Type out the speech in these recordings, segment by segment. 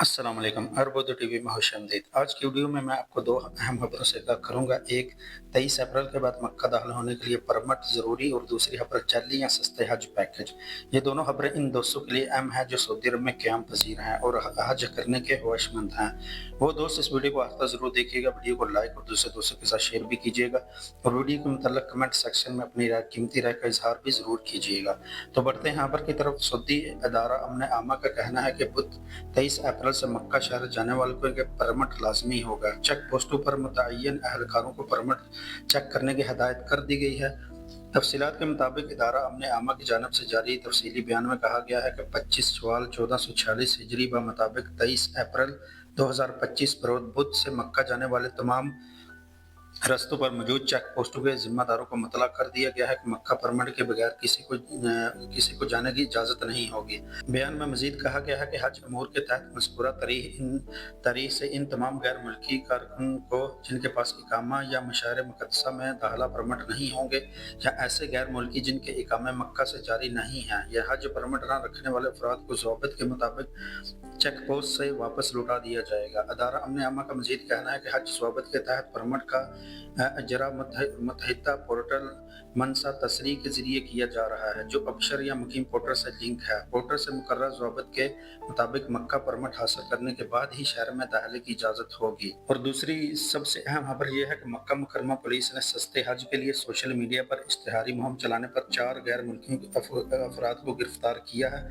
अस्सलाम वालेकुम अरबोदो टीवी में खुश आमदीद। आज की वीडियो में मैं आपको दो अहम खबरों से आगाह करूँगा। एक, 23 अप्रैल के बाद मक्का दाखिल होने के लिए परमिट ज़रूरी, और दूसरी खबर जाली या सस्ते हज पैकेज। ये दोनों खबरें इन दोस्तों के लिए अहम है जो सऊदी अरब में क़याम पज़ीर हैं और हज करने के ख्वाहिशमंद हैं। वो दोस्त इस वीडियो को आखिर ज़रूर देखिएगा, वीडियो को लाइक और दूसरे दोस्तों के साथ शेयर भी कीजिएगा, और वीडियो के मुताल्लिक़ कमेंट सेक्शन में अपनी कीमती राय का इजहार भी ज़रूर कीजिएगा। तो बढ़ते हैं खबर की तरफ। सऊदी अदारा अमन आमा का कहना है कि बुध 23 अप्रैल से मक्का शहर जाने वालों को परमिट लाजमी होगा। चेक पोस्टों पर मुतय्यन अहलकारों को परमिट चेक करने की हिदायत कर दी गई है। तफसीलात के मुताबिक इदारा अमन आमा की जानिब से जारी तफसीली बयान में कहा गया है कि 25 शवाल 1446 हिजरी ब मुताबिक 23 अप्रैल 2025 बरोज बुध से मक्का जाने वाले तमाम रस्तों पर मौजूद चेक पोस्टों के जिम्मेदारों को मुतला कर दिया गया है कि मक्का परमिट के बगैर किसी को जाने की इजाज़त नहीं होगी। बयान में मजीद कहा गया है कि हज अमूर के तहत मज़कूरा तारीख से इन तमाम गैर मुल्की कारकुन को जिनके पास इकामा या मशार मुक़द्दसा में दाखिला परमिट नहीं होंगे, या ऐसे गैर मुल्की जिनके इकामे मक्का से जारी नहीं हैं, या हज परमिट न रखने वाले अफराद को ज़वाबित के मुताबिक चेक पोस्ट से वापस लौटा दिया जाएगा। अदारा अमन आमा का मजीद कहना है कि हज ज़वाबित के तहत परमिट का अजरा मुतहदा पोर्टल मनसा तसरी के जरिए किया जा रहा है, जो अबशर या मुकीम पोर्टल से लिंक है। पोर्टल से मुकर्रर ज़वाबित के मुताबिक मक्का परमिट हासिल करने के बाद ही शहर में दाखिले की इजाज़त होगी। और दूसरी सबसे अहम खबर यह है कि मक्का मुकरमा पुलिस ने सस्ते हज के लिए सोशल मीडिया पर इश्तिहारी मुहिम चलाने पर 4 गैर मुल्की अफराद को गिरफ्तार किया है।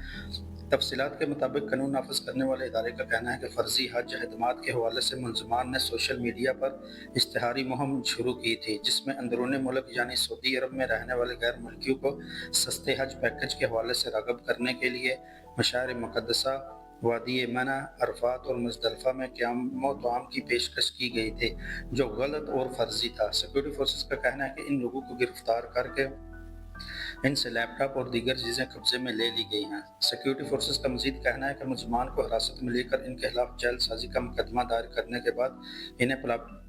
तफसीलात के मुताबिक कानून नाफिज करने वाले इदारे का कहना है कि फर्जी हज खदमात के हवाले से मुलजमान ने सोशल मीडिया पर इश्तिहारी मुहिम शुरू की थी, जिसमें अंदरूनी मुल्क यानी सऊदी अरब में रहने वाले गैर मुल्कियों को सस्ते हज पैकेज के हवाले से राग़िब करने के लिए मशार मुक़द्दसा वादी मना, अरफात और मुज़दलिफ़ा में क़याम व तआम की पेशकश की गई थी, जो गलत और फर्जी था। सिक्योरिटी फोर्सेस का कहना है कि इन लोगों को गिरफ्तार करके इनसे लैपटॉप और दीगर चीज़ें कब्जे में ले ली गई हैं। सिक्योरिटी फोर्सेस का मजीद कहना है कि मुलजमान को हिरासत में लेकर इनके खिलाफ जेल साजी का मुकदमा दायर करने के बाद इन्हें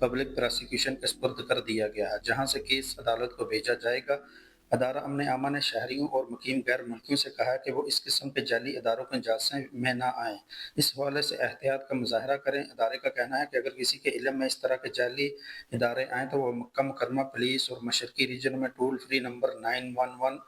पब्लिक प्रोसिक्यूशन के सुपुर्द कर दिया गया है, जहां से केस अदालत को भेजा जाएगा। अदारा अमन आमा ने शहरियों और मुकीम गैर मुल्कियों से कहा है कि वो इस किस्म के जाली इदारों के जालसे में ना आएँ, इस हवाले से एहतियात का मुजाहरा करें। अदारे का कहना है कि अगर किसी के इल्म में इस तरह के जाली इदारे आएँ तो वह मक्का मुकरमा पुलिस और मशरकी रीजन में टोल फ्री नंबर 911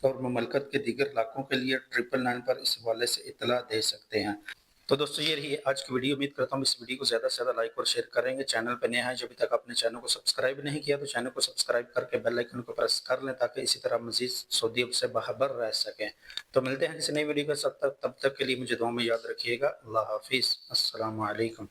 और ममलकत के दीगर इलाकों के लिए 999 पर इस हवाले से इत्तला दे सकते हैं। तो दोस्तों, ये रही आज की वीडियो। उम्मीद करता हूँ इस वीडियो को ज़्यादा से ज़्यादा लाइक और शेयर करेंगे। चैनल पर नया है जो अभी तक आपने चैनल को सब्सक्राइब नहीं किया तो चैनल को सब्सक्राइब करके बेल आइकन को प्रेस कर लें, ताकि इसी तरह मजीद सऊदी अरब से बाखबर रह सकें। तो मिलते हैं किसी नई वीडियो के साथ, तब तक के लिए मुझे दुआ में याद रखिएगा। अल्लाह हाफिज़। अस्सलाम वालेकुम।